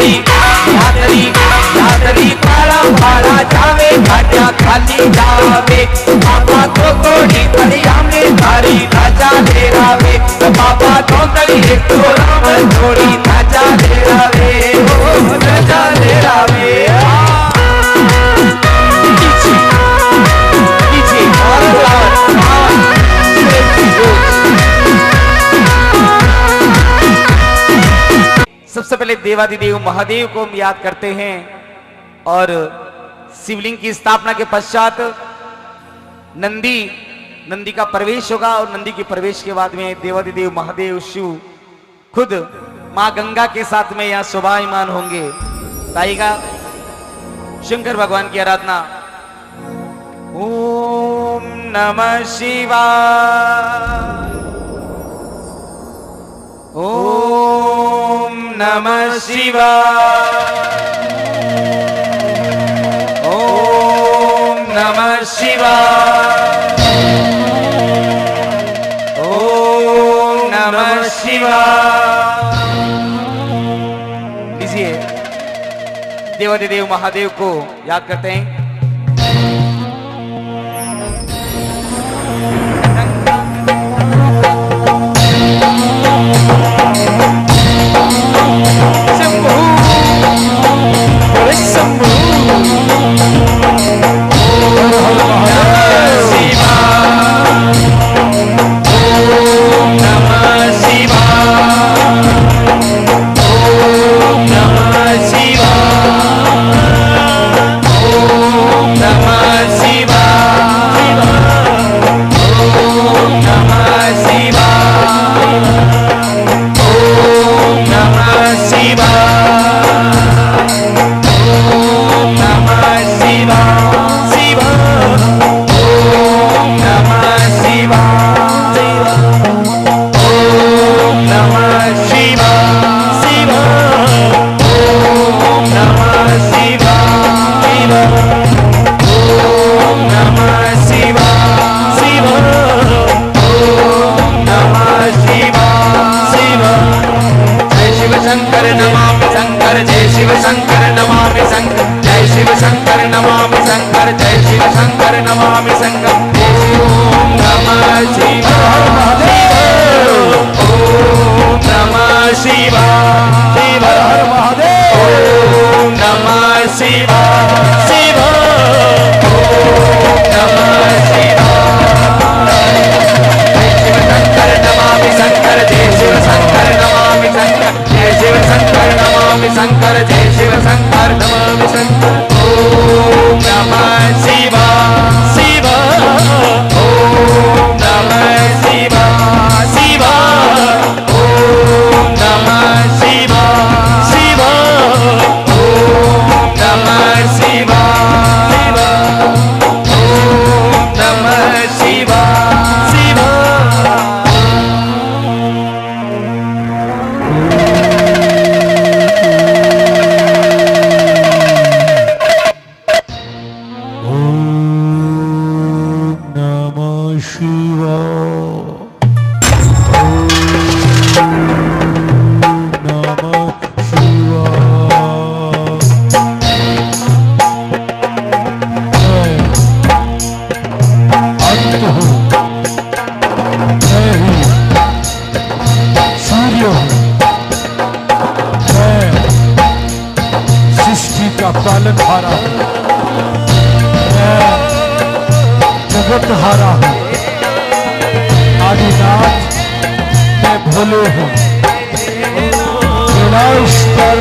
यादरी यादरी यादरी काला भाड़ा जावे गाड़िया खाली जावे बाबा तो कोड़ी तड़िया में थारी राजा ले रावे बाबा तो तड़ी एक राम जोड़ी राजा ले रावे ओ राजा ले रावे सबसे पहले देवादिदेव महादेव को हम याद करते हैं और शिवलिंग की स्थापना के पश्चात नंदी का प्रवेश होगा और नंदी के प्रवेश के बाद में देवादिदेव महादेव शिव खुद मां गंगा के साथ में यहां शोभायमान होंगे। आइएगा शंकर भगवान की आराधना। ओम नमः शिवाय ओम नमः शिवाय ओम नमः शिवाय ओम नमः शिवाय। लीजिए देवादिदेव महादेव को याद करते हैं। जगतहारा हूँ, आदिनाथ मैं भोले हूँ, कैलाश पर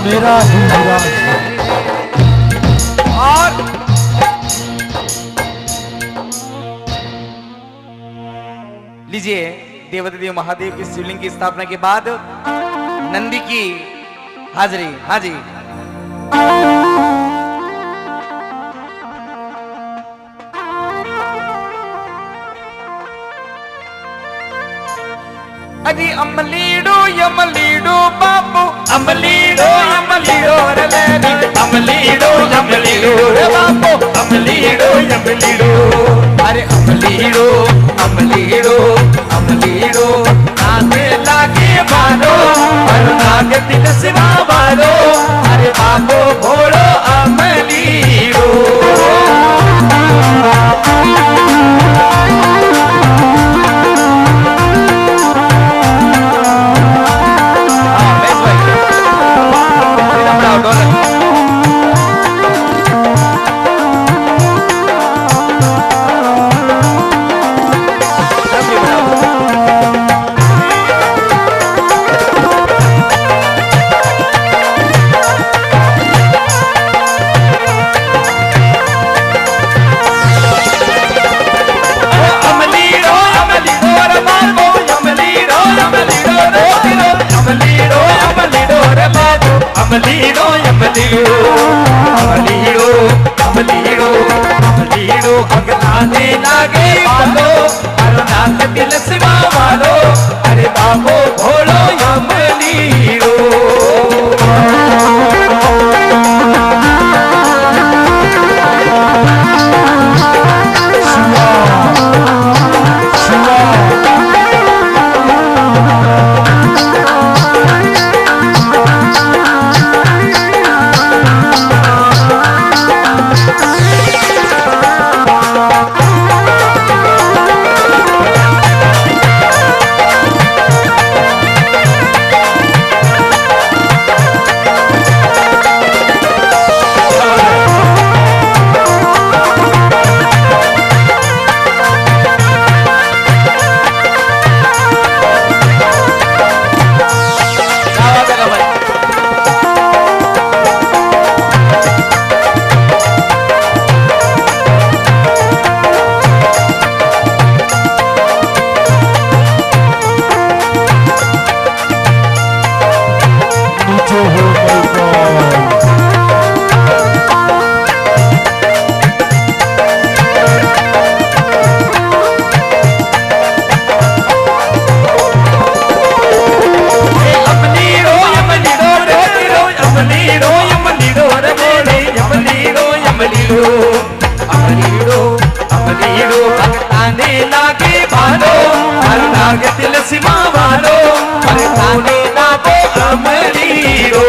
मेरा ही निवास है। और लीजिए देवादिदेव महादेव की शिवलिंग की स्थापना के बाद नंदी की हाजिरी। हाँ जी, अजी अमलीडो यमलीडो बाबू अमलीडो यमलीडो रे अमलीडो यमलीडो रे बाबू अमलीडो यमलीडो अरे अमलीडो अमलीडो अमलीडो नाचे लागे मानो और नागे नागे दिल सिवा वालो अरे बाबो भोलो अमली रो अमलीड़ो अगलाने लागे वालो अरे नाग दिल सिवा वालो अरे बाबो भोलो अमलीड़ो अमलीड़ो भगताने लागे भालो हर नाग दिल सिवा वालो भगताने लागे अमलीड़ो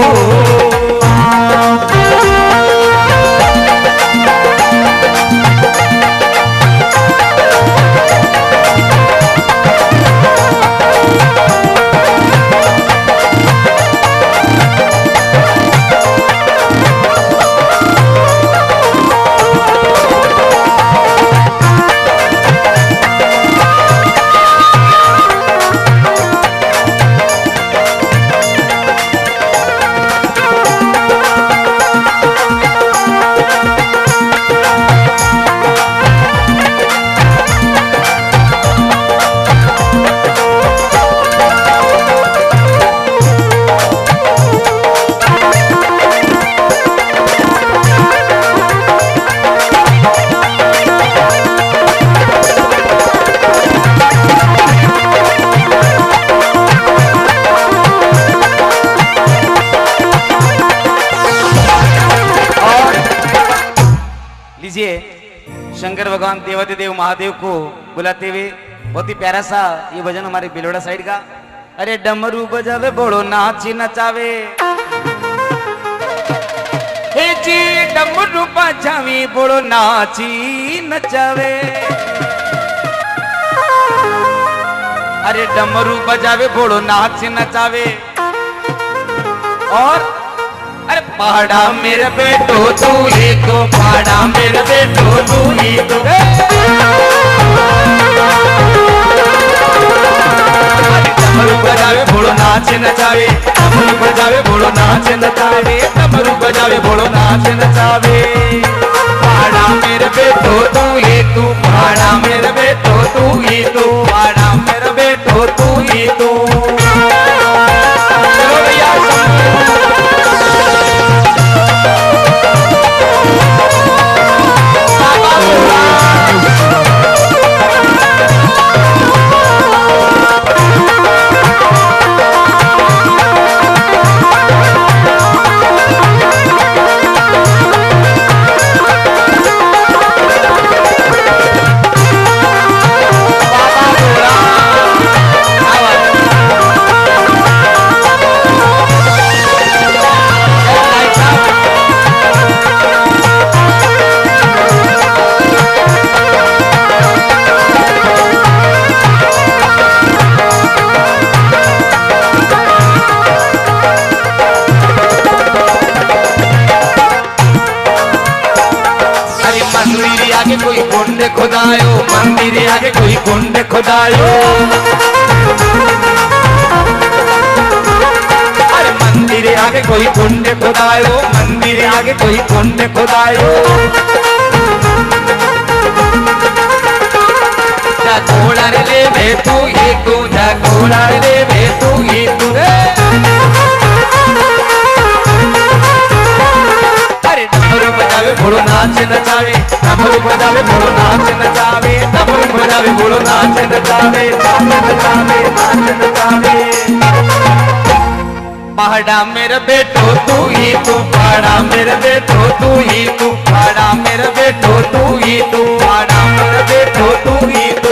शंकर भगवान देवाति देव महादेव को बुलाते हुए बहुत ही प्यारा सा ये भजन हमारे बिलोड़ा साइड का। अरे डमरू बजावे बोलो नाची नचावे हे जी डमरू बजावे बोलो नाची नचावे अरे डमरू बजावे बोलो नाची नचावे और अरे पहाड़ा मेरे बेटो तू ही तो पहाड़ा मेरे बेटो तू ही तो डमरू बजावे बोलो नाच नचावे डमरू बजावे बोलो नाच नचावे डमरू बजावे बोलो नाच नचावे पहाड़ा मेरे बेटो तू ही तू पहाड़ा मेरे बेटो तू ही तू पहाड़ा मेरे बेटो तू ही तू चलो भैया खुदायो, मंदिर आगे कोई कुंड खुदायो। अरे मंदिर आगे कोई कुंड खुदायो, मंदिर आगे कोई कुंड खुदायो। घोड़ा ले बे तू ही तू, घोड़ा ले बे तू ही तू। अरे डमरू बजावे घोड़ो नाच नचावे, डमरू बजावे घोड़ो नाच नचावे, डमरू बजावे घोड़ो नाच नचावे, नाच नचावे, नाच नचावे। पहाड़ा मेरे बेटो तू ही तू, पहाड़ा मेरे बेटो तू ही तू, पहाड़ा मेरे बेटो तू ही तू, पहाड़ा मेरे बेटो तू ही तू।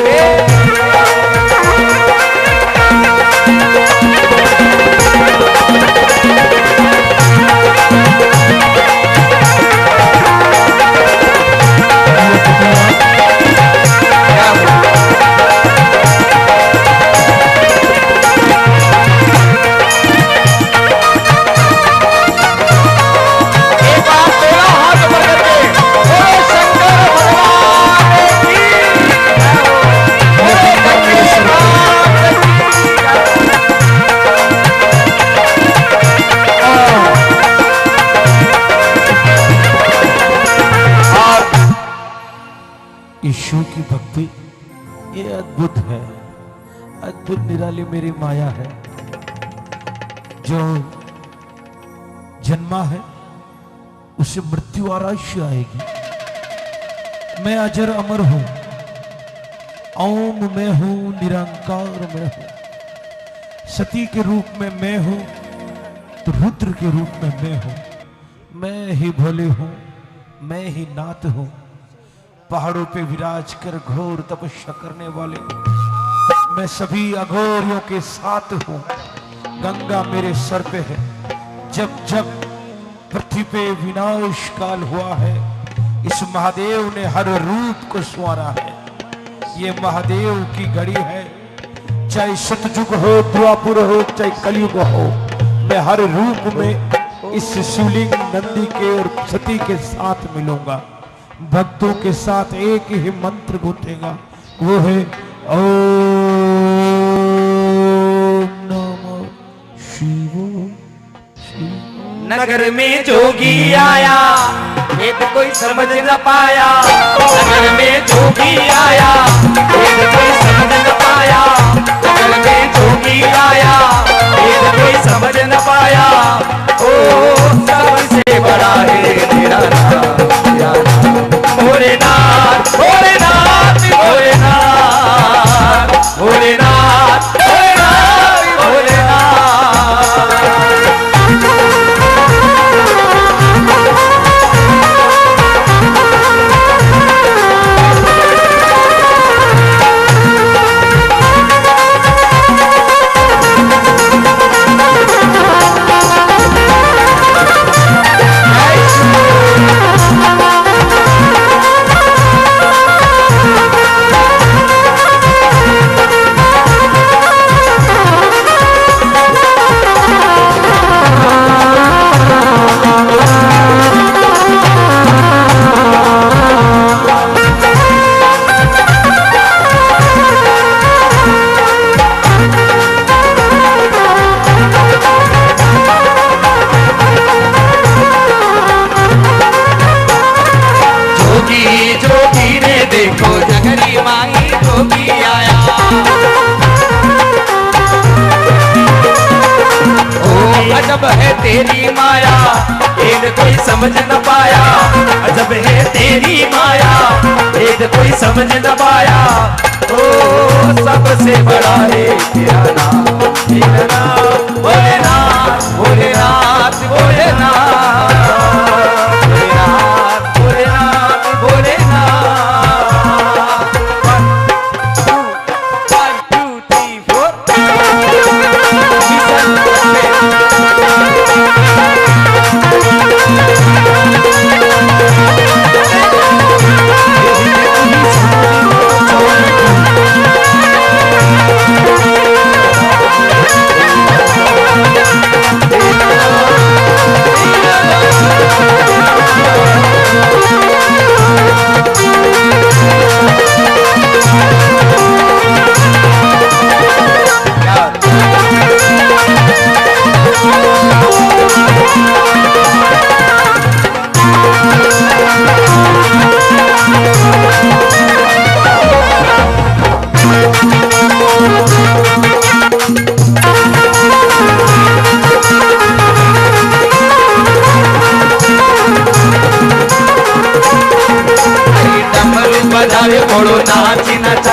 यीशु की भक्ति ये अद्भुत है, अद्भुत निराली मेरी माया है। जो जन्मा है उसे मृत्यु अवश्य आएगी। मैं अजर अमर हूं, ओम मैं हूं, निरंकार मैं हूं। सती के रूप में मैं हूं तो रुद्र के रूप में मैं हूं। मैं ही भोले हूं, मैं ही नाथ हूं। पहाड़ों पे विराज कर घोर तपस्या करने वाले मैं सभी अघोरियों के साथ हूं। गंगा मेरे सर पे है। जब जब पृथ्वी पे विनाश काल हुआ है, इस महादेव ने हर रूप को संवारा है। ये महादेव की घड़ी है। चाहे सतयुग हो, द्वापुर हो, चाहे कलयुग हो, मैं हर रूप में इस शिवलिंग नंदी के और सती के साथ मिलूंगा। भक्तों के साथ एक ही मंत्र गूंजेगा, वो है ओम नमः शिवाय। नगर में जोगी आया, एक कोई समझ न पाया। नगर में जोगी आया, एक कोई समझ न पाया। नगर में जोगी आया, एक कोई समझ न पाया। ओ सबसे बड़ा है तेरा नाम, तेरा नाम भोलेनाथ, भोलेनाथ, भोलेनाथ, भोलेनाथ, भोलेनाथ, भोलेनाथ। अजब है तेरी माया, एक कोई समझ न पाया। अजब है तेरी माया, एक कोई समझ न पाया। ओ सबसे बड़ा है तेरा नाम, तेरा नाम भोलेनाथ, भोलेनाथ, भोलेनाथ, भोलेनाथ, भोलेनाथ, भोलेनाथ। 1 2 3 4 Oh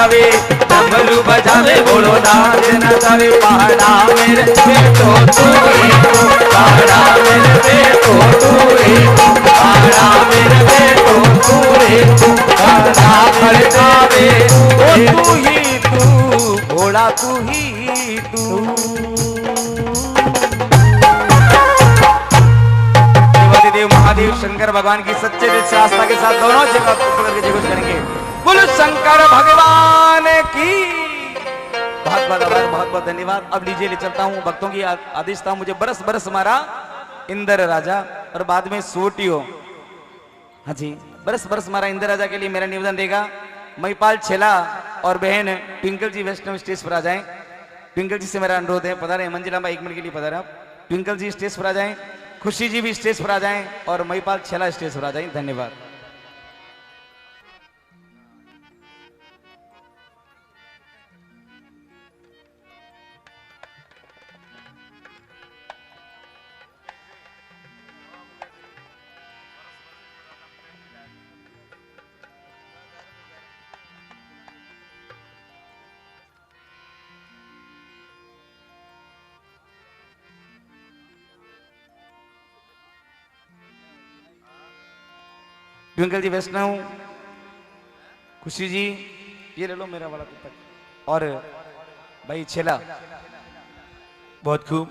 जावे, डमरू बजावे बोलो नाच नचावे। पहाड़ा मेरे बेटो तू ही तू, पहाड़ा मेरे बेटो तू ही तू, पहाड़ा मेरे बेटो तू ही तू, पहाड़ा खड़कावे तू ही तू, घोड़ा तू ही तू। देव महादेव शंकर भगवान की सच्चे दिल से आस्था के साथ दोनों जगह पकड़ के जय करेंगे। बोलो शंकर भगवान की। बहुत बहुत आभार, बहुत बहुत धन्यवाद। अब लीजिए ले चलता हूँ, भक्तों की आदेश था मुझे बरस बरस मारा इंद्र राजा और बाद में सोटियो। हाँ जी, बरस बरस मारा इंद्र राजा के लिए मेरा निवेदन रहेगा महिपाल छेला और बहन ट्विंकल जी वैष्णव स्टेज पर आ जाएं। ट्विंकल जी से मेरा अनुरोध है, पधारे। मंजिला एक मिनट के लिए पधारे आप। ट्विंकल जी स्टेज पर आ जाएं, खुशी जी भी स्टेज पर आ जाएं और महिपाल छेला स्टेज पर आ जाएं। धन्यवाद। ट्विंकल जी वैष्णव, खुशी जी ये ले लो मेरा वाला पुस्तक, और भाई छेला। बहुत खूब।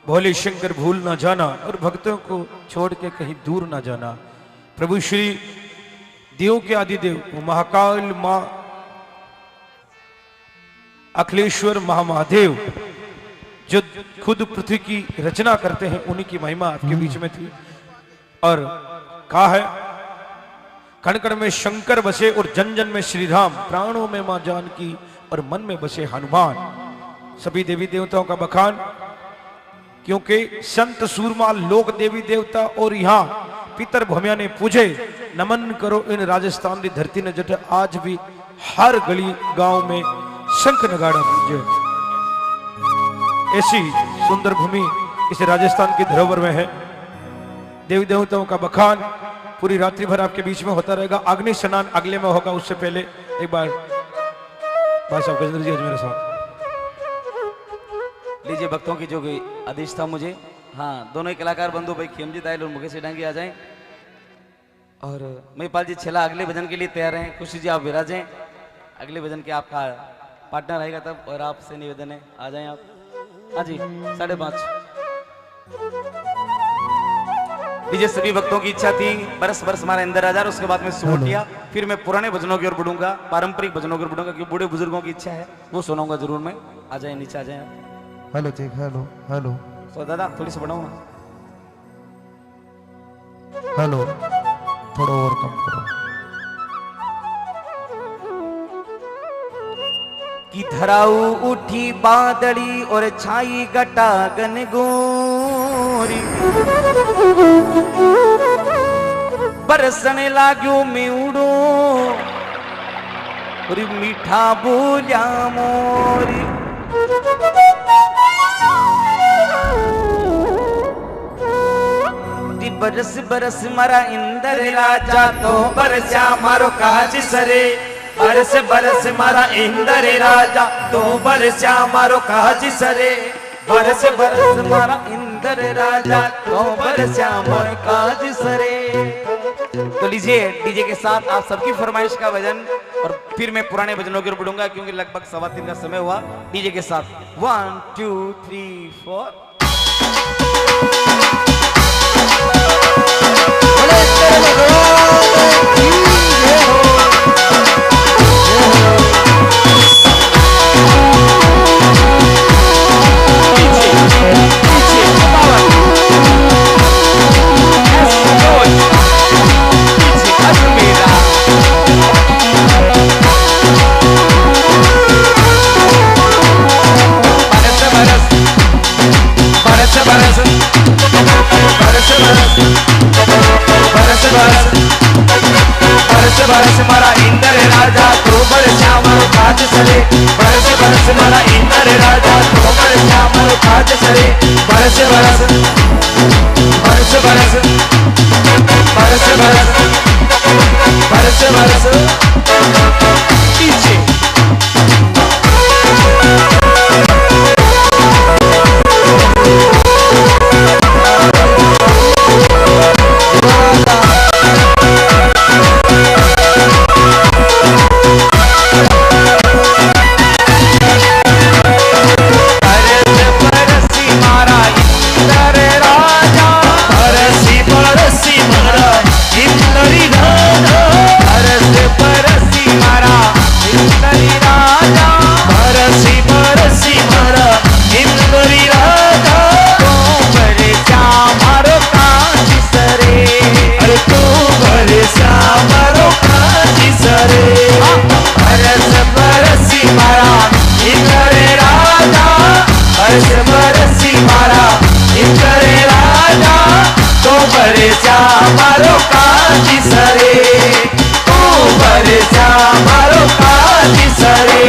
भोले शंकर भूल ना जाना और भक्तों को छोड़ के कहीं दूर ना जाना। प्रभु श्री देव के आदिदेव महाकाल मां अखिलेश्वर महादेव जो खुद पृथ्वी की रचना करते हैं, उन्हीं की महिमा आपके बीच में थी। और कहा है कण कण में शंकर बसे और जन जन में श्री राम, प्राणों में मां जानकी और मन में बसे हनुमान। सभी देवी देवताओं का बखान, क्योंकि संत सूरमा लोक देवी देवता और यहाँ पितर भूमिया ने पूजे। नमन करो इन राजस्थान की धरती ने जट आज भी हर गली गांव में शंख नगाड़ा पूजे। ऐसी सुंदर भूमि इस राजस्थान की धरोहर में है। देवी देवताओं का बखान पूरी रात्रि भर आपके बीच में होता रहेगा। अग्नि स्नान अगले में होगा, उससे पहले एक बार भाई साहब गजेंद्र जी आज मेरे साथ लीजिए। भक्तों की जो आदेश था मुझे, हाँ दोनों ही कलाकार बंधु भाई खेमजी दाइल और मुकेश डांगी आ जाएं और महिपाल जी छेला अगले भजन के लिए तैयार हैं। खुशी जी आप विराजें, अगले भजन के आपका पार्टनर रहेगा तब। और आपसे निवेदन है आ जाएं आप। हाँ जी 5:30 लीजिए। सभी भक्तों की इच्छा थी बरस बरस हमारा इंद्र राजा, उसके बाद में सोटिया, फिर मैं पुराने भजनों की ओर बढ़ूंगा, पारंपरिक भजनों की ओर बढ़ूंगा, क्योंकि बूढ़े बुजुर्गों की इच्छा है वो सुनाऊंगा जरूर मैं। आ जाए नीचे आ जाए। हेलो चेक, हेलो हेलो तो दादा थोड़ी सी बढ़ाऊंगा। हेलो, थोड़ा और कम करो। कि धराऊ उठी बादली और छाई गटा गनगोरी, बरसने लाग्यो मेउड़ो और मीठा बोलिया मोरी। बरस बरस मारा इंदर राजा तो बरसा मारो काज सरे, बरस बरस मारा इंदर राजा तो बरसा मारो काज सरे, बरस बरस मारा इंदर राजा तो बरसा मारो काज सरे। तो लीजिए डीजे के साथ आप सबकी फरमाइश का भजन, और फिर मैं पुराने भजनों की ओर बढ़ूंगा क्योंकि लगभग 3:15 का समय हुआ। डीजे के साथ 1 2 3 4। बरस मारा इंदर राजा तो बरसा मारो काज सरे, बरस बरस मारा इंदर राजा तो बरसा मारो काज सरे, बरस बरस बरस बरस बरस बरस बरस बरस। पीछे मारो काजी सरे, तू बरसा मारो काजी सरे।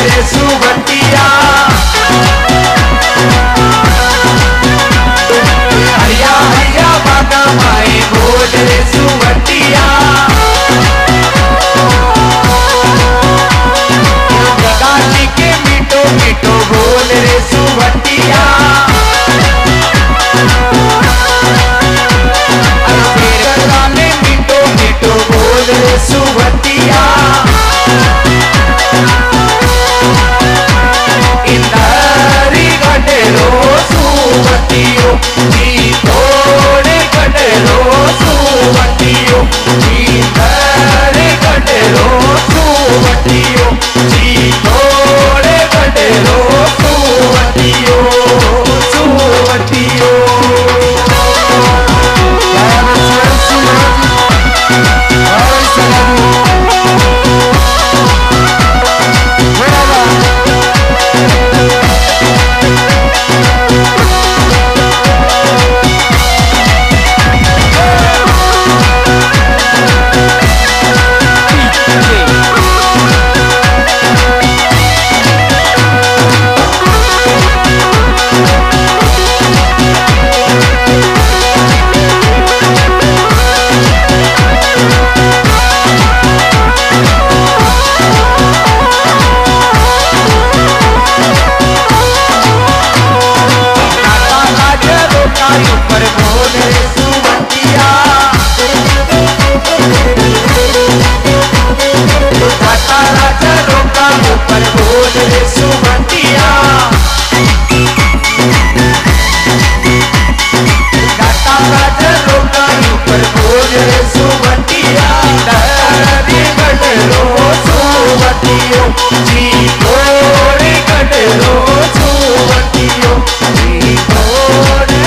रे सुवटिया हरिया हरिया बागा माए बोल रे सुवटिया गाजी के मीठो मीठो बोल रे सुवटिया गाने मीठो मीठो बोल रे सुवटिया इंदरी गडलो सुवटियो जी थोड़े गडलो सुवटियो इंदरी गडलो सुवटियो जी थोड़े गडलो सुवटियो सुवटियो ऊपर बोल रे सुवटिया जाता राजा रोका ऊपर बोल रे सुवटिया जाता राजा रोका ऊपर बोल रे सुवटिया डरे गडलो सुवटियो जी थोड़े गडलो सुवटियो जी थोड़े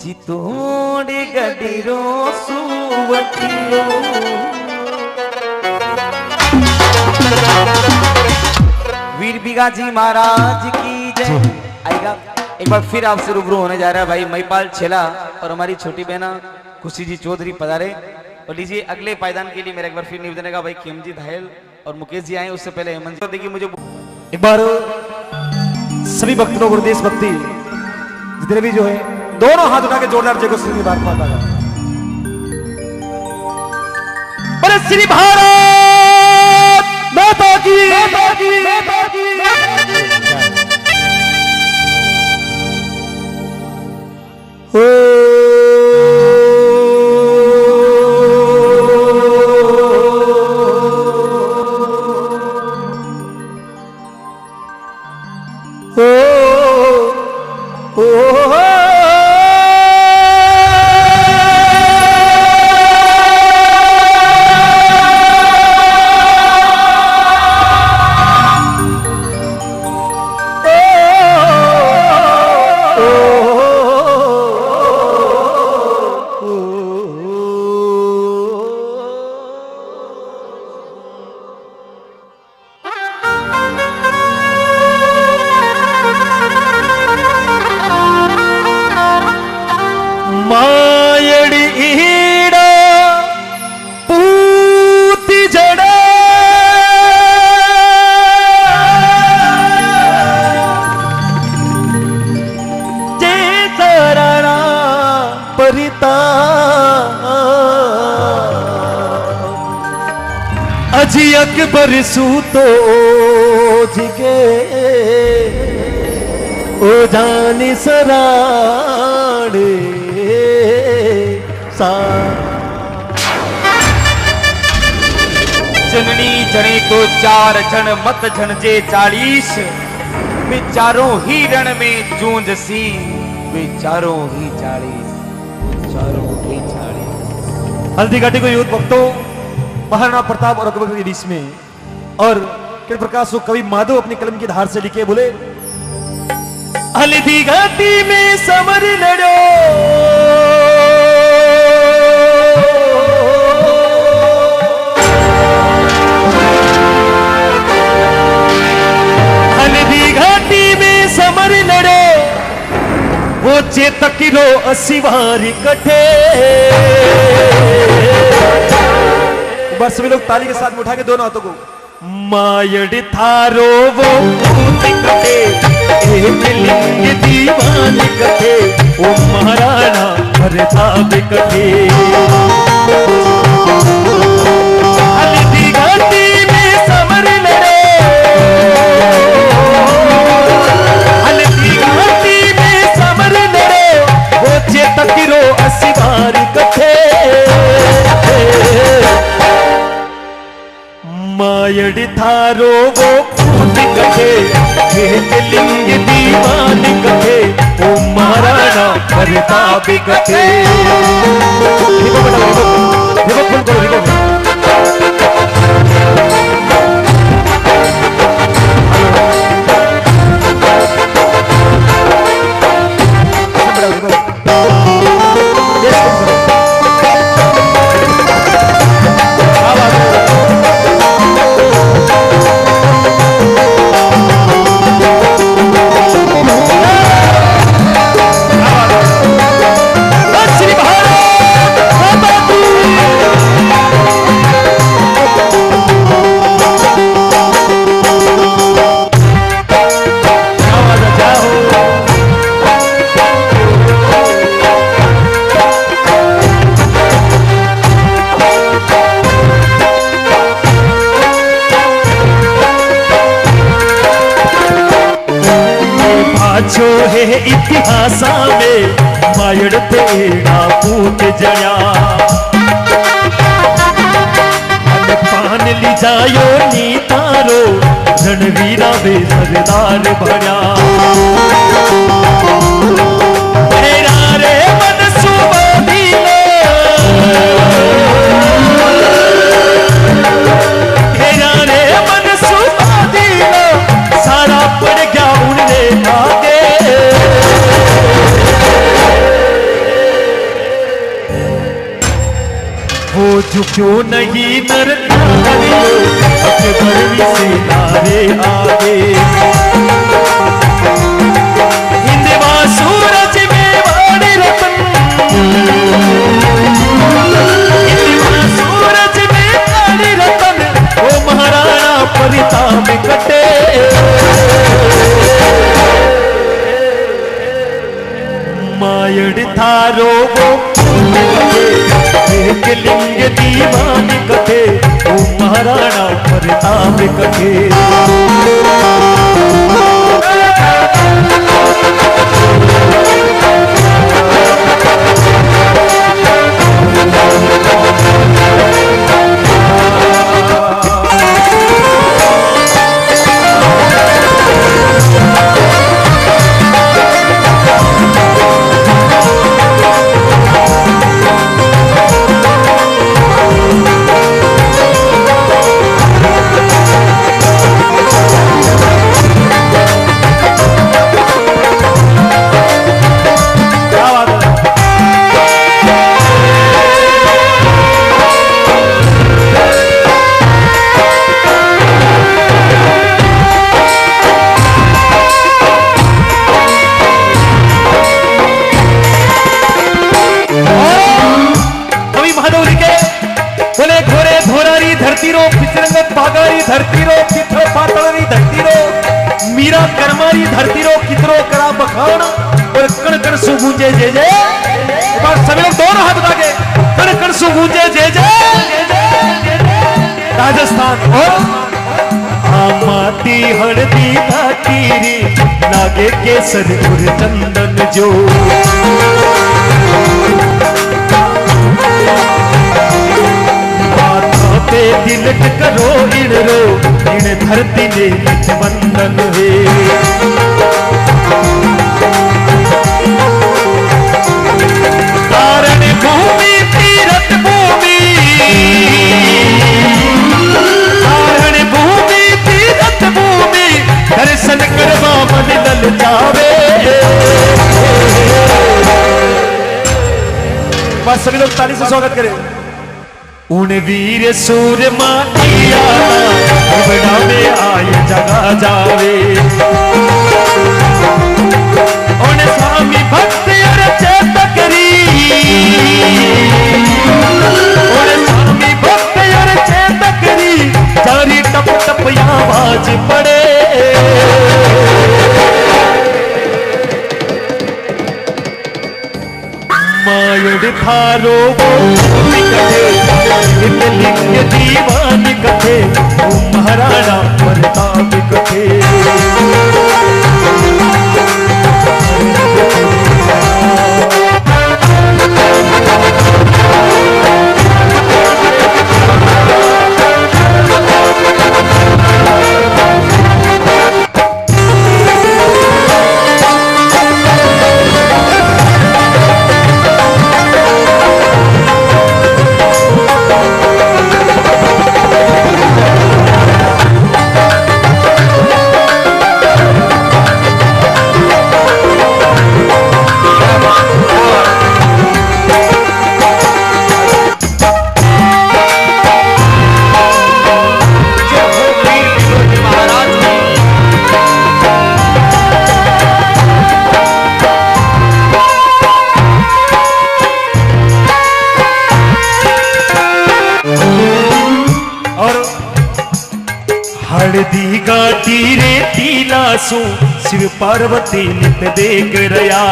चितोड़े गडिरो सुवटियो वीर बिगाजी महाराज की जय। आएगा एक बार फिर आपसे रूबरू होने जा रहा है भाई महिपाल छेला और हमारी छोटी बहना खुशी जी चौधरी पधारे। और लीजिए अगले पायदान के लिए मेरा एक बार फिर निवेदन है भाई खेमजी धायल और मुकेश जी आए उससे पहले हेमंत जी देखिए मुझे एक बार सभी भक्त लोग और देशभक्ति जितने भी जो है दोनों हाथ उठा के जोरदार जय को श्री भारत माता का बोले श्री भारत माता की ओ अजी अकबर सूतो जिके ओ जानी सराड़े सा जननी जने तो 4 जन मत जन जे 40 बेचारों ही रण में जूंझ सी बेचारों ही 40 हल्दी घाटी को युद्ध भक्तों महाराणा प्रताप और अकबर के बीच में और किरण प्रकाश को कवि माधव अपनी कलम की धार से लिखे बोले हल्दी घाटी में समर लड़ो हल्दी घाटी में समर लड़ो तकिरो असिवारी कठे। बस सभी लोग ताली के साथ में उठा के दोनों हाथों को। मायड़ थारो वो कटे एक लिंग दीवान कटे ओ महाराणा प्रताप कटे। हल्दी घाटी में समर लड़े, हल्दी घाटी में समर लड़े वो तकिरो असिवार कटे। मायड़ थारो वो कूद कटे एक लिंग दीवान कटे ओ महाराणा प्रताप कटे। देखो बेटा देखो फुल करो देखो। जो है इतिहासा में मायड़ तेरा पूत जया। पान ली जायो नी तारो रणवीरा वे सरदार भया। तेरा रे मन सुबादीलो, तेरा रे मन सुबादीलो सारा पड़ गया उनने आगे। वो झुक्यो नहीं नर नारियो अकबर से नारे आगे। हिंदवा सूरज में वाणी रतन, हिंदवा सूरज में वाणी रतन ओ महाराणा प्रताप कटे। मायड़ थारो वो एक लिंग दीवान कटे ओ महाराणा प्रताप कटे। धरती रो किथरो पातळरी धरती रो मीरा कर्मारी धरती रो किथरो करा बखान और कण कण सु गूंजे जय जय। एक बार सभी लोग दोनों हाथ उठा के कण कण सु गूंजे जय जय। राजस्थान और माटी हळदी घाटी लागे केसर और चंदन जो। पे तिलक करो इन रो इन धरती ने बंधन है। कारण भूमि तीरथ भूमि, कारण भूमि तीरथ भूमि दर्शन करवा मन लल जावे। बस सभी लोग ताली से स्वागत करें। उन वीर सूर माटिया बड़ा में आए जगा जावे। उन स्वामी भक्त अरचे गुड़ थारो वो कथे लिंग दीवानी कथे वो महाराणा प्रताप कथे हरदी गाटी रे तीलासू शिव पार्वती नित देख रया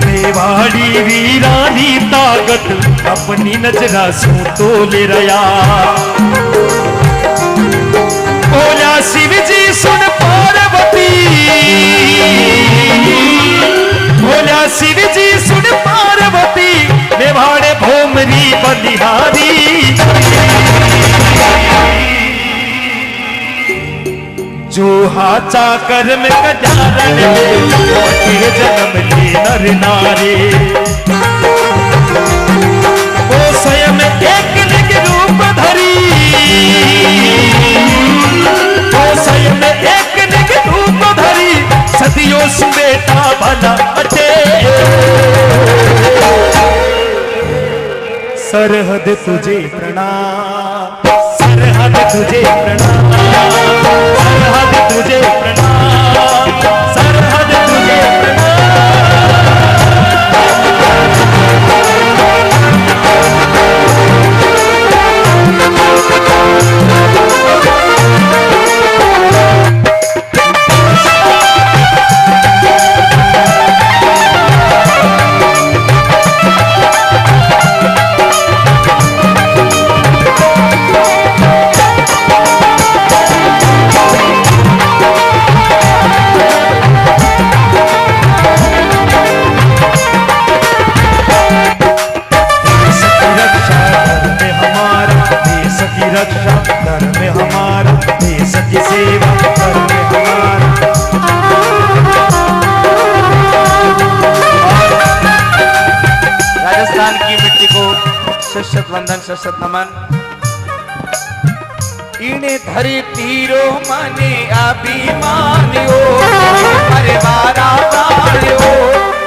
मेवाड़ी वीरानी ताकत अपनी नजरा सू तो ले रया बोला शिव जी सुन पार्वती बोला शिव जी सुन पार्वती मेवाड़े भोमरी बलिहारी जो हाचा कर्म कजारन के जन्म ले नर नारे वो स्वयं एक लिंग रूप धरी वो स्वयं एक लिंग रूप धरी सदियों सुबेटा बना अटे सरहद तुझे प्रणाम सरहद तुझे प्रणाम सरहद तुझे प्रणाम सरहद तुझे रक्षा धर्म हमारा देश की सेवा धर्म हमारा राजस्थान की मिट्टी को शश्वत वंदन शश्वत नमन इन्हें धरी तीरो मने अभिमानियो परिवारा गाड़ियो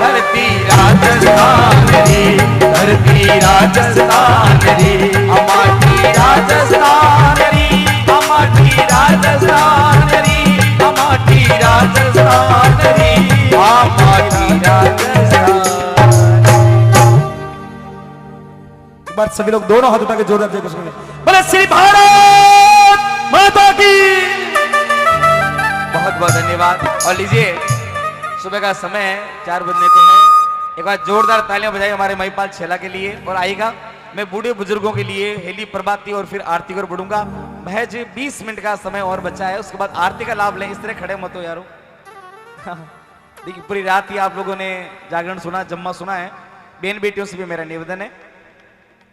धरती राजस्थान रे धरती राजस्थान रे हमारी राजस्थान रे हमारी राजस्थान रे हमारी राजस्थान रे हमारी राजस्थान। एक बार सभी लोग दोनों हाथ उठा के जोरदार जय घोषणा करें बोले श्री भारत माता की। बहुत बहुत धन्यवाद। और लीजिए सुबह का समय है 4 बजने को है, एक बार जोरदार तालियां बजाइए हमारे महिपाल छेला के लिए। और आएगा मैं बूढ़े बुजुर्गों के लिए हेली प्रभाती और फिर आरती को बढ़ूंगा। महज 20 मिनट का समय और बचा है, उसके बाद आरती का लाभ लें। इस तरह खड़े मत हो यारो। देखिए पूरी रात ही आप लोगों ने जागरण सुना, जम्मा सुना है। बहन बेटियों से भी मेरा निवेदन है,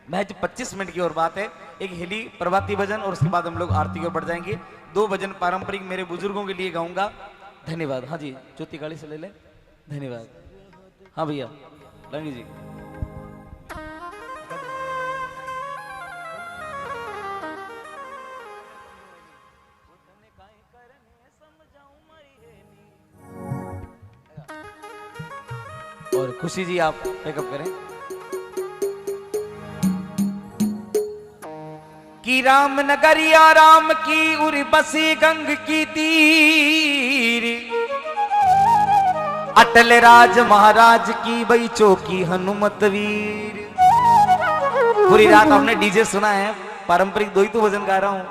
महज 25 मिनट की और बात है। एक हेली प्रभाती भजन और उसके बाद हम लोग आरती की ओर बढ़ जाएंगे। 2 भजन पारंपरिक मेरे बुजुर्गों के लिए गाऊंगा। धन्यवाद। हाँ जी, ज्योति काली से ले ले। धन्यवाद। हाँ भैया लंगी जी। और खुशी जी आप पैकअप करें। कि राम नगरिया राम की उर बसी गंग की तीर, अटल राज महाराज की बई चौकी हनुमत वीर। पूरी रात हमने डीजे सुना है, पारंपरिक 2 ही तो भजन गा रहा हूं।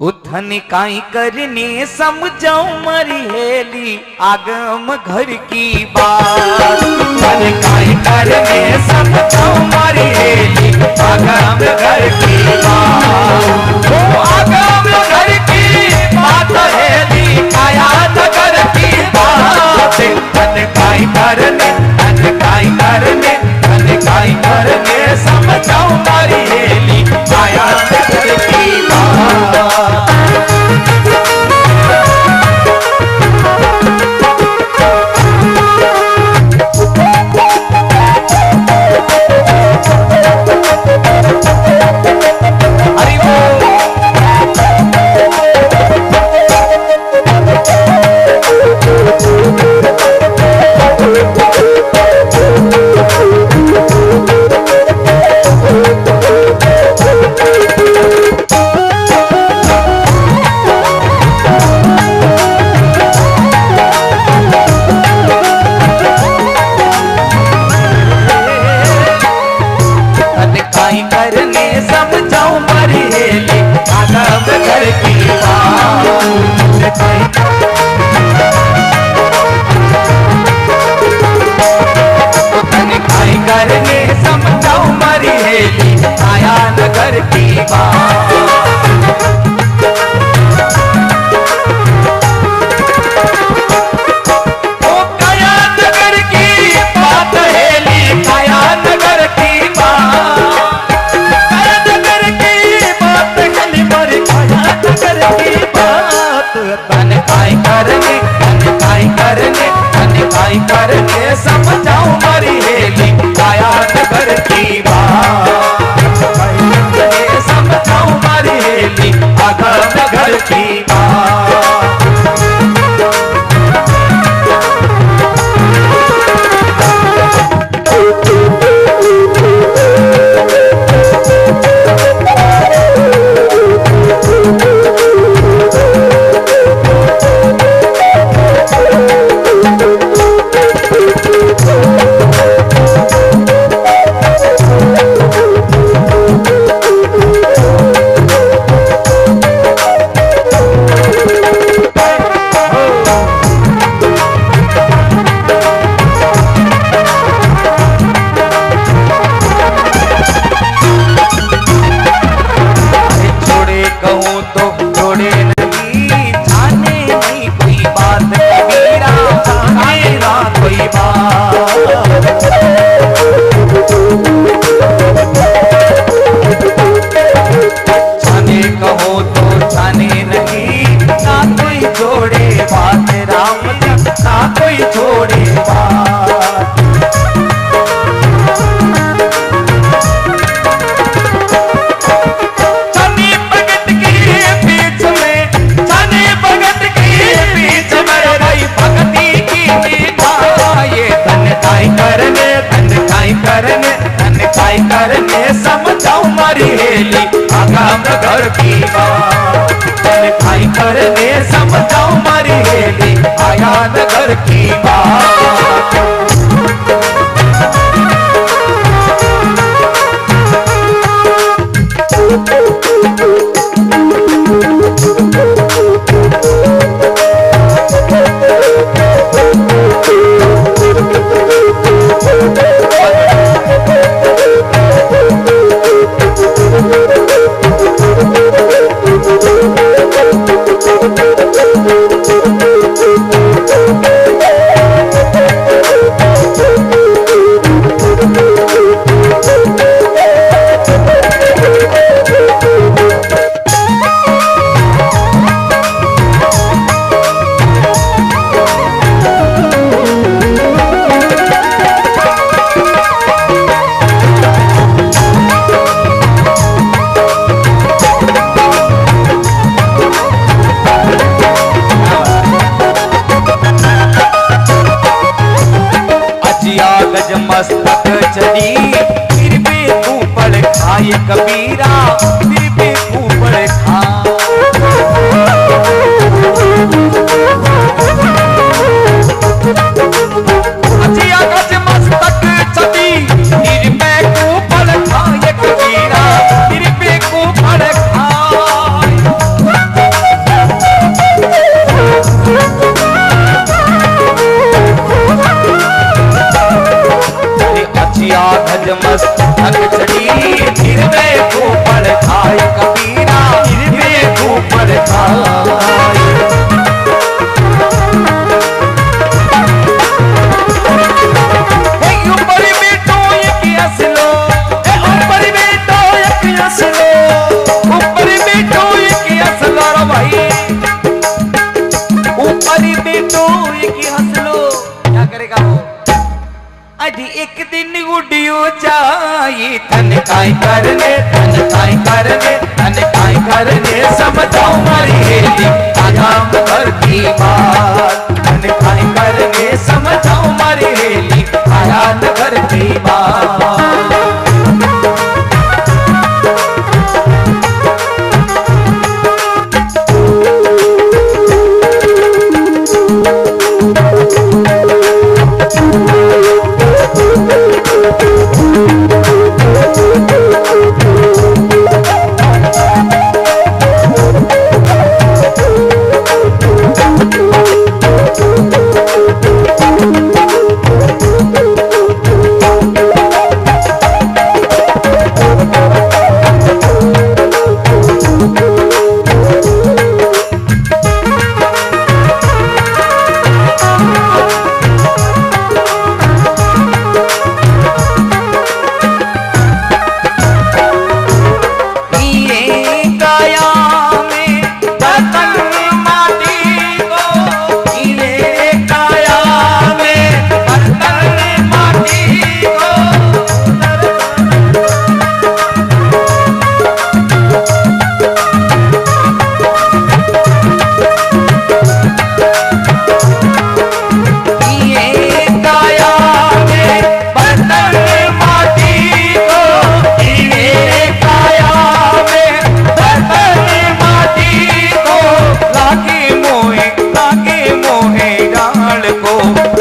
उठन काई करने समझाऊ मरी हेली आगम घर की बात। उठन काई करने समझाऊ मरी हेली आगम घर की बात। वो आगम घर की बात हेली काया नगर की बात। उठन काई करने समझाऊ मरी हेली काया नगर की बात। करके समझाऊ मरी हेली काया नगर की बात। समझाऊ मरी हेली आगा नगर की बात। करने समझाऊ मरी हेली आगा नगर की बात। खाई करने समझाऊ मरी हेली आया नगर की बात। गज मस्तक चढ़ी फिर भी ऊपर खाए कबीरा फिर भी ऊपर खा। अजिया गज मस्तक चढ़ी फिर भी ऊपर खाए कबीरा फिर भी ऊपर खाए। अजी एक दिन उड़ियो जाई तन काई करने समझाओ मारी हेली आगाम भर की बात तन काई करने समझाओ मारी हेली आया नगर की बात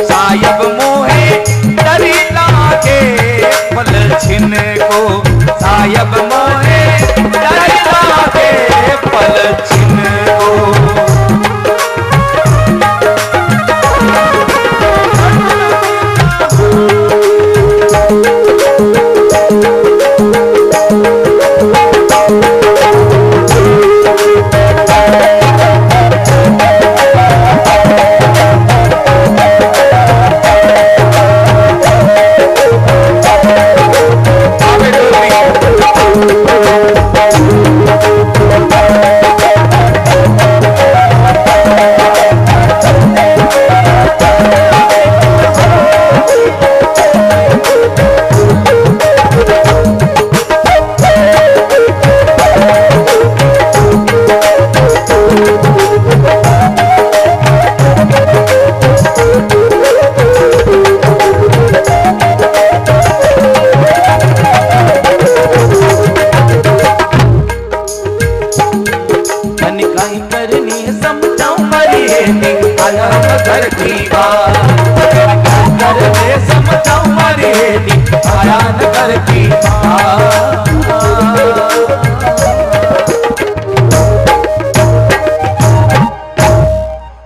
सायब मोहे डर लागे पल छिन को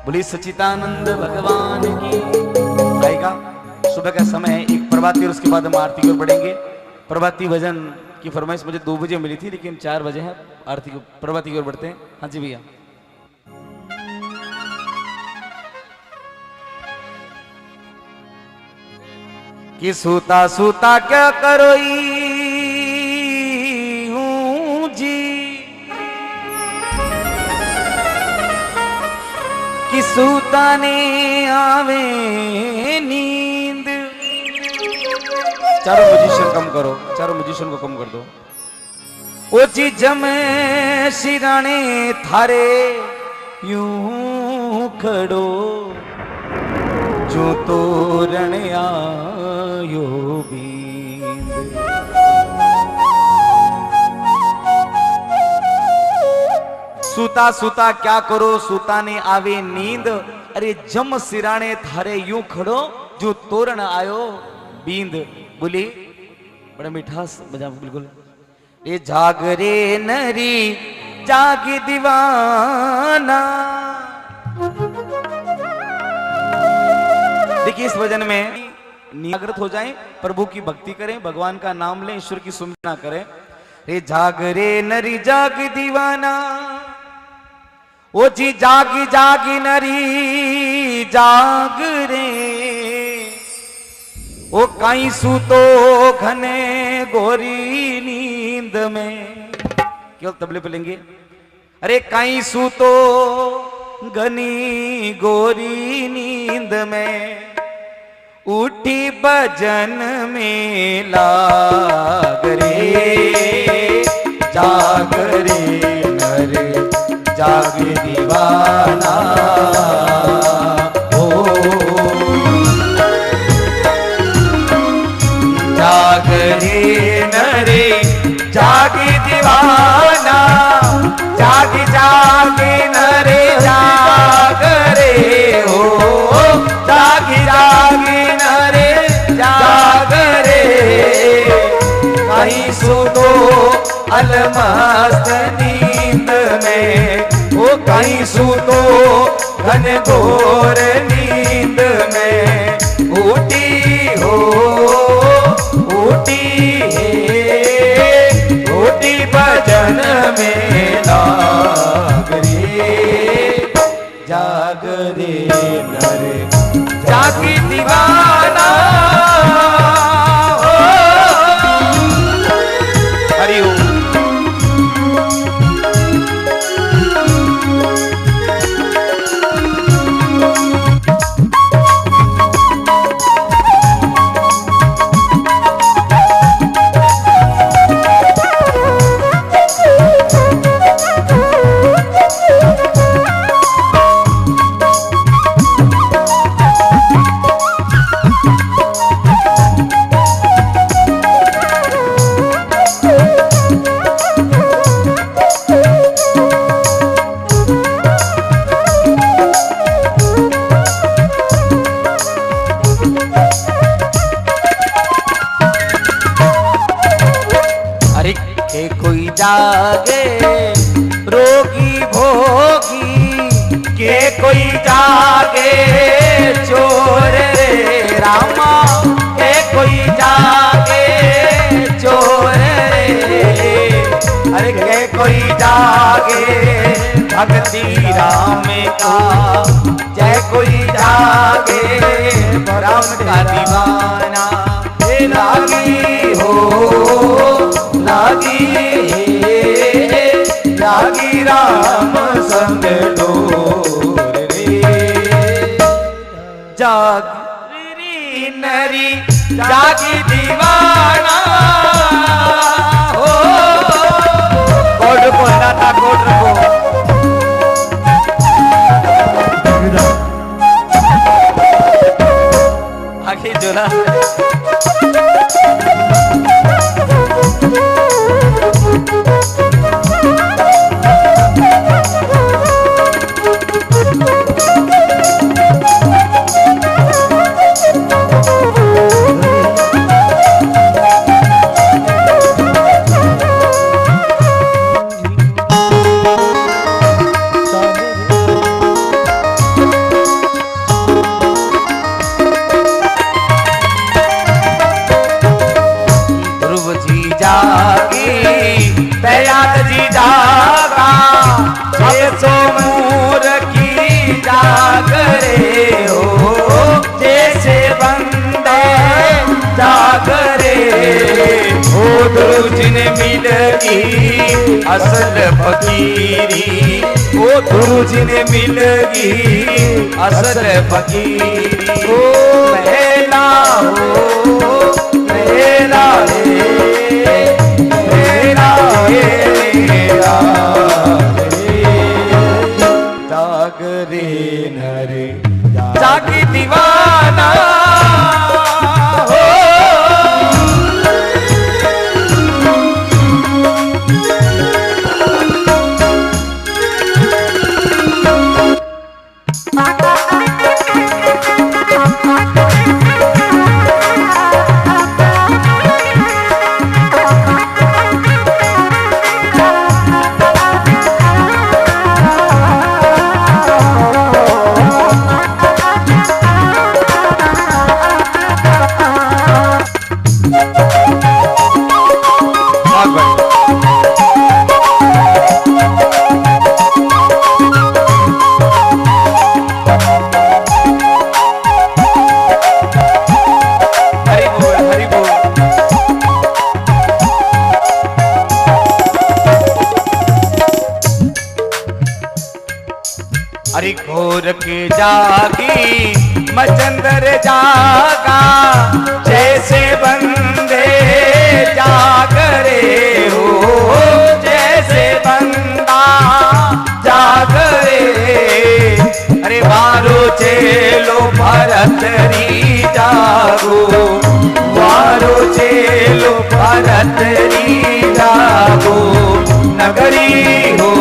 बोली सच्चिदानंद भगवान की। आएगा सुबह का समय है, एक प्रभाती और उसके बाद हम आरती की ओर बढ़ेंगे। प्रभाती भजन की फरमाइश मुझे 2 बजे मिली थी, लेकिन 4 बजे है आरती को, प्रभाती की ओर बढ़ते हैं। हाँ जी भैया। कि सूता सूता क्या करोई हूं जी, कि सूता ने आवे नींद। चारों म्यूजिशियन कम करो, चारों म्यूजिशियन को कम कर दो। ओ चीज में सिराने थारे यूं खड़ो, जो तोरण आयो बींद। सूता सूता क्या करो, सूता ने आवे नींद। अरे जम सिराने थारे यूं खड़ो, जो तोरण आयो बींद। बोली बड़ा मिठास बजा बिल्कुल। ये जागरे नरी जाग दीवाना। देखिए इस भजन में जागृत हो जाएं, प्रभु की भक्ति करें, भगवान का नाम लें, ईश्वर की सुमिरना करें। रे जागरे नरी जाग दीवाना, ओ जी जागी जागी नरी जाग रे। ओ काई सूतो घने गोरी नींद में। केवल तबले पे लेंगे। अरे काई सूतो घनी गोरी नींद में, उठी भजन में लाग रे, जाग रे नर जाग दीवाना हो, जाग रे नरे जाग दीवाना, जाग जाग नरे जाग रे हो, जाग जाग नरे जाग रे, कहीं सुनो अलमस्त नींद में, ओ कहीं सुनो घनघोर नींद में, उठी हो उठी है, उठी भजन में लाग रे, जाग रे नर जागी दीवाना हो। हरि ओम। जागे रोगी भोगी के कोई जागे चोर रे रामा, के कोई जागे चोर रे, अरे के कोई जागे भक्ति राम का, जय कोई जागे राम का दीवाना, लागी हो लागी लागी राम संग डोर रे, जागी नरी जागी दीवाना हो। कोड बोलना था, कोड रखो आगे जोला। जिन्हें मिलगी असल फकीरी, वो गुरु जिन्हें मिलगी असल फकीरी, ओ मेला हो मेला रे मेला मेरा जाग रे नरे जागी दीवाना हो। हरि घोर के जागी मचंदर जागा, भारत री जागो वारो चेलो भारत री जागो नगरी हो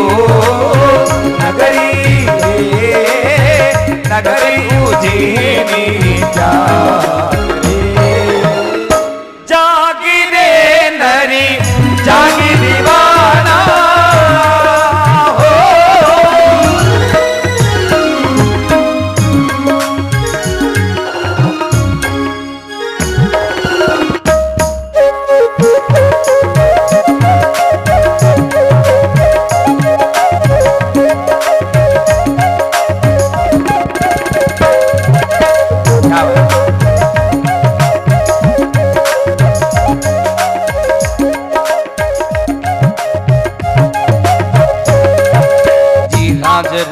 नगरी नगरी उजीनी जागी रे नरी जागी दीवाना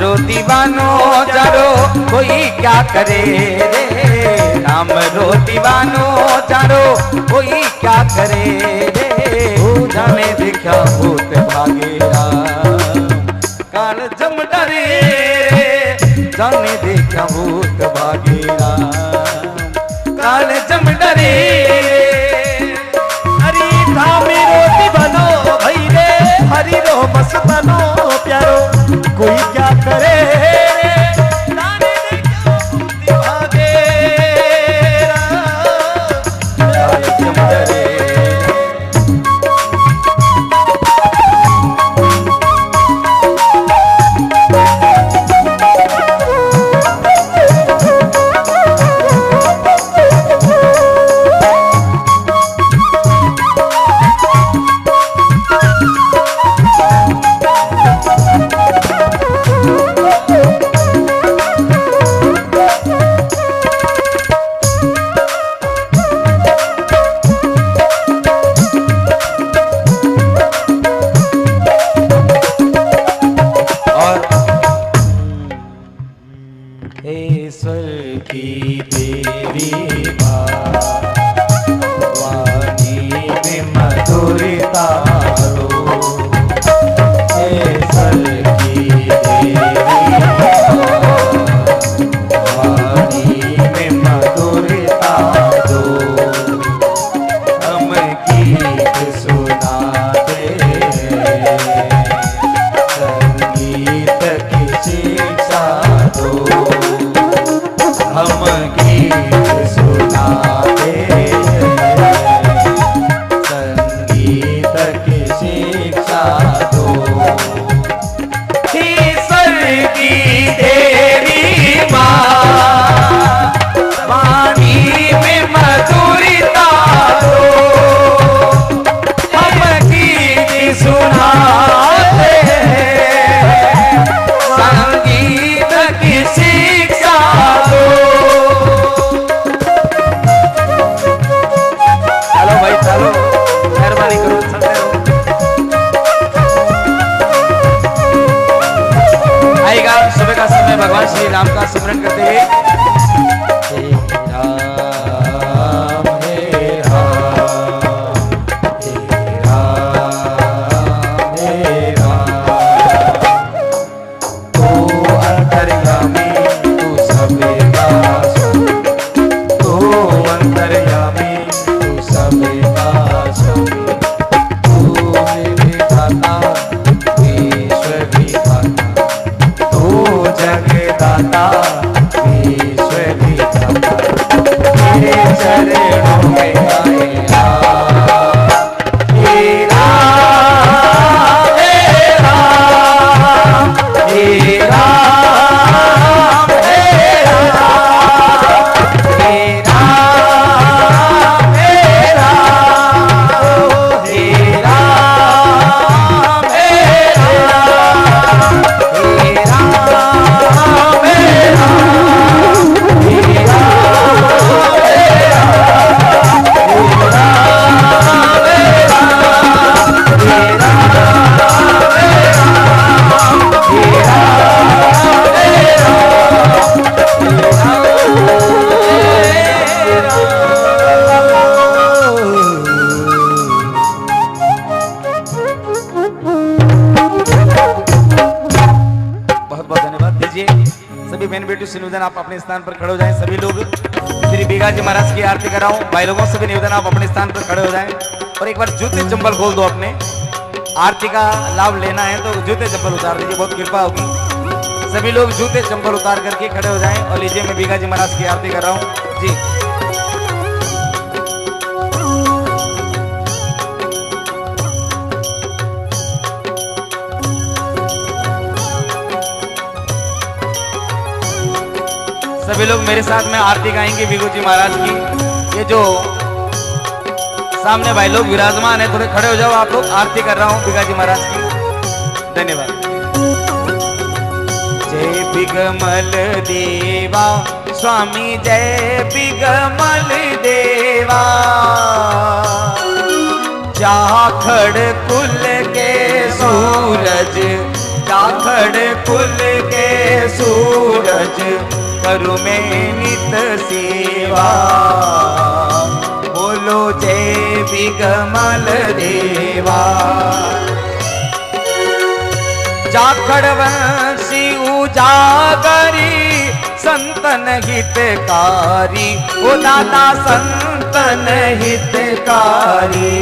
रो दीवानो चारो कोई क्या करे रे राम रो दीवानो चारो कोई क्या करे रे जाने देखा भूत भागेरा काल जम डरे जाने देखा भूत भागेरा काल जम डरे हरी धामे रो दीवानो भाई रे हरी रो मस्तानो प्यारो कोई क्या करे नाने देखो बुद्धि भागेरा जम डरे ईश्वर की देवी वाणी में मधुरता रो ईश्वर की देवी वाणी में मधुरता दो हम गीत सुनाते संगीत की शिक्षा दो हम गीत सुनाते संगीत की शिक्षा दो ईश्वर की देवी माँ वाणी में मधुरता दो हम गीत सुनाते संगीत की शिक्षा दो चलो भाई चलो मेहरबानी करो चलते रहो आएगा सुबह का समय भगवान श्री राम का स्मरण करते हुए हे राम हे राम हे राम हे राम तू अंतर्यामी तू सबका तू अंतर्यामी तू सबका तू विधाता ईश्वर विधाता तू जगदाता ईश्वर विधाता तेरे चरणों में आए हे राम हे राम हे राम हे राम हे राम हे राम हे राम हे राम हे राम हे बहुत बहुत धन्यवाद दीजिए सभी बहन बेटी सुनिधन आप अपने स्थान पर खड़े हो जाएं सभी लोग। श्री बीघा जी महाराज की आरती कराऊं। भाई लोगों से भी निवेदन, आप अपने स्थान पर खड़े हो जाएं और एक बार जूते चंपल खोल दो अपने। आरती का लाभ लेना है तो जूते चंपल उतार दीजिए, बहुत कृपा होगी। सभी लोग जूते चंपल उतार करके खड़े हो जाएं और लीजिए मैं बीघा जी महाराज की आरती कर रहा हूं जी। सभी लोग मेरे साथ में आरती गाएंगे बीघा जी महाराज की। ये जो सामने भाई लोग विराजमान है, थोड़े खड़े हो जाओ आप लोग। आरती कर रहा हूं बीघा जी महाराज की। धन्यवाद। जय बिगमल देवा स्वामी, जय बिगमल देवा। जाखड़ कुल के सूरज, जाखड़ कुल के सूरज, करूं मैं नित सेवा। बोलो जय बिगमल देवा। जाखड़ वंशी उजागरी, संतन हितकारी। ओ दादा संतन हितकारी।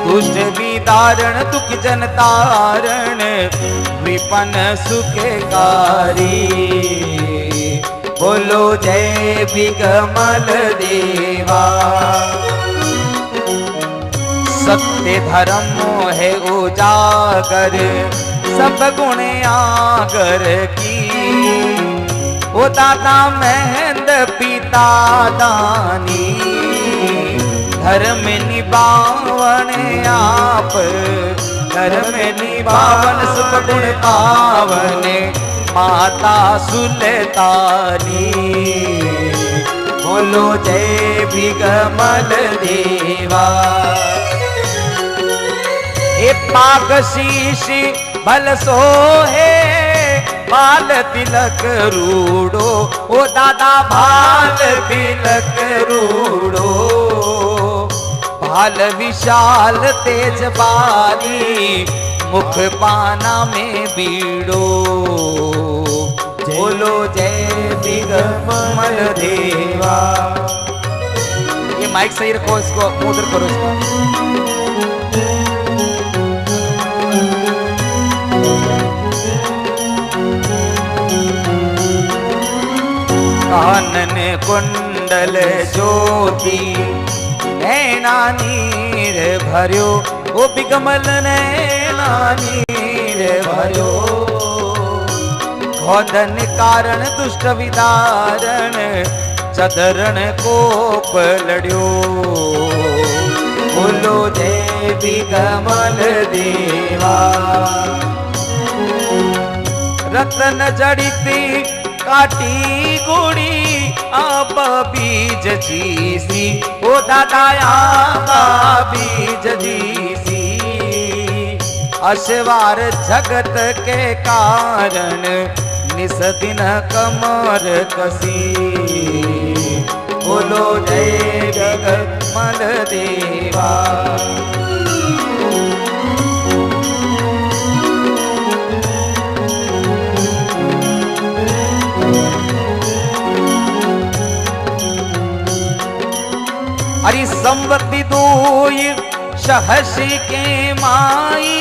दुष्ट विदारण दुख जन तारण, विपन सुखकारी। बोलो जय बिगमल देवा। सत्य धर्म है उजागर, सब गुण आगर की। ओ दादा महंद पिता दानी, धर्म निभावन आप, धर्म निभावन सुख गुण पावन, माता सुलतानी। बोलो जय बिगमल देवा। ए पाग शीशी भल सोहे, बाल तिलक रूड़ो। ओ दादा भाल तिलक रूड़ो। भाल विशाल तेज बारी, मुख पाना में बीड़ो। बोलो जय बिगमल देवा। ये माइक सही रखो, इसको मुद्र करो इसको। कानन कुंडल ज्योति, नैना नीर भर्यो। ओ बिगमल नैना नीर भर्यो। घोधन कारण दुष्ट विदारण, चदरण कोप लड्यो। बोलो जय बिगमल देवा। रतन जड़िती काटी गुड़ी, आप बीज जीसी। ओ दादा आपा बीज जीसी। अशवार जगत के कारण, निस दिन कमर कसी। बोलो जय बिगमल देवा। हरि संवति दूय सहसी के माई,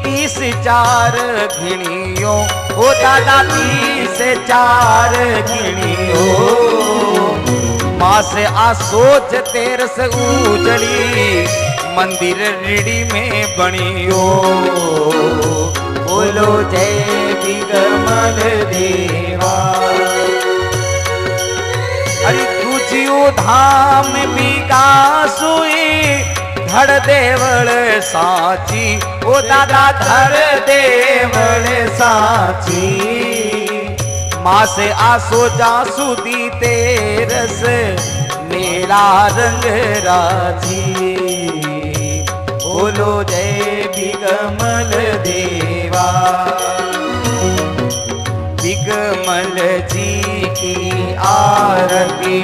30 घिणियों। ओ दादा 30 घिणियों। माँ से आसोच तेरस उजड़ी, मंदिर रीढ़ी में बनियो। बोलो जय बिगमल देवा। हरि तुझियो धाम विकासुई, धड़ देवल साची। ओ दादा धड़ देवल साची। माँ से आसो जासुदी तेरस, नीला रंग राजी। बोलो जय बिगमल देवा। बिगमल जी की आरती,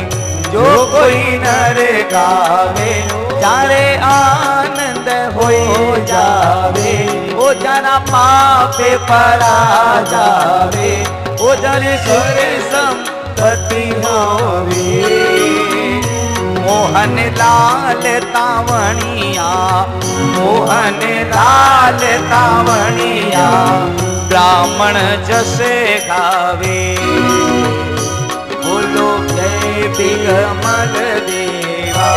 जो कोई नर गावे, जारे आनंद हो जावे। ओ जना पापे परा जावे। ओ जन सुर गति होवे मोहन लाल तावणिया मोहन लाल तावणिया ब्राह्मण जसे गावे बोलो जय बिगमल देवा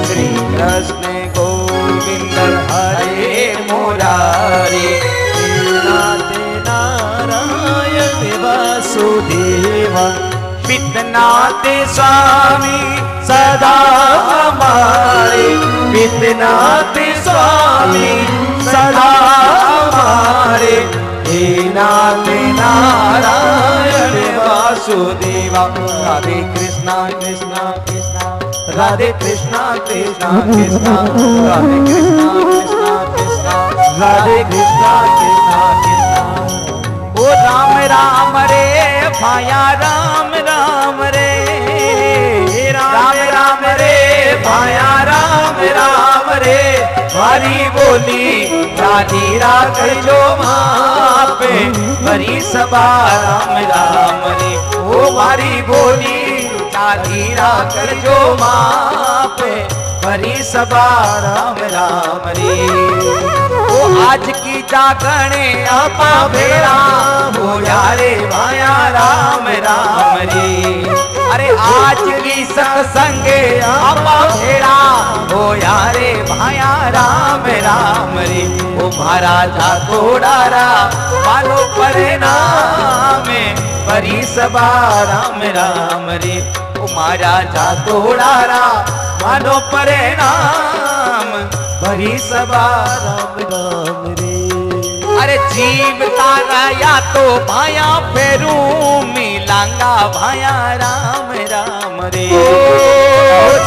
श्री कृष्ण गोविंद हरे मुरारी नाथ नारायण वासुदेवा पितनाथ स्वामी सदा हमारे पितनाथ स्वामी सदा हमारे हे नाथ नारायण वासुदेवा राधे कृष्णा कृष्णा कृष्णा राधे कृष्णा कृष्णा कृष्णा राधे कृष्णा कृष्णा कृष्णा राधे कृष्णा कृष्णा कृष्णा ओ राम राम रे भाया राम राम रे राम राम रे भाया राम राम रे मारी बोली राधी राग जो मापे हरी सभा राम राम रे ओ मारी बोली राधी राग जो मापे हरी सभा राम राम रे ओ आज की जागणे आपा भेड़ा हो यारे भाया राम राम रे अरे आज की सत्संगे आपा भेड़ा हो यारे भाया राम राम रे ओ महाराजा तोड़ारा मानो परिणाम परी सभा राम राम रे ओ महाराजा तोड़ारा मानो परिणाम भरी सभा राम राम रे अरे जीव तारा या तो भाया फेरू मिलांगा भाया राम राम रे ओ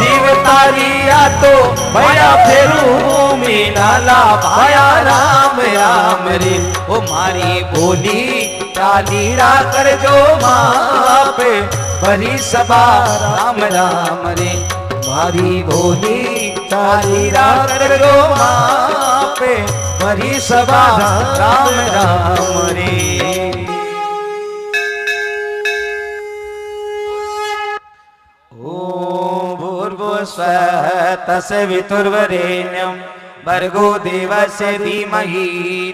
जीव तारी या तो भाया फेरू मिलाला भाया राम राम रे ओ मारी बोली कालीरा कर जो मापे भरी सभा राम राम रे मारी बोली कालीरा कर जो मापे भरी सभा राम राम रे ओम भूर्भुवस्सुः तत्सवितुर्वरेण्यं भर्गो देवस्य धीमहि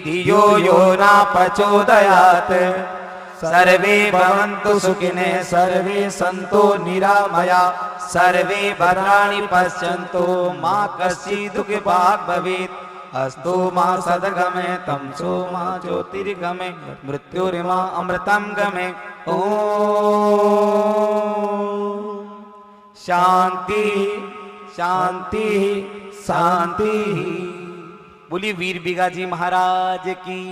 धियो यो न प्रचोदयात् सर्वे भवन्तु सुखिनः सर्वे सन्तु निरामया सर्वे भद्राणि पश्यन्तु मा कश्चित् दुःखभाग् भवेत् अस्तु मा सद्गमे तमसो मा ज्योतिर्गमे मृत्युर्मा अमृतं गमे ओम शांति शांति शांति। बोली वीर बिगाजी महाराज की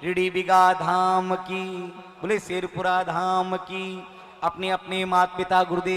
ऋणी बिगा धाम की बोले शेरपुरा धाम की अपने अपने माता पिता गुरुदेव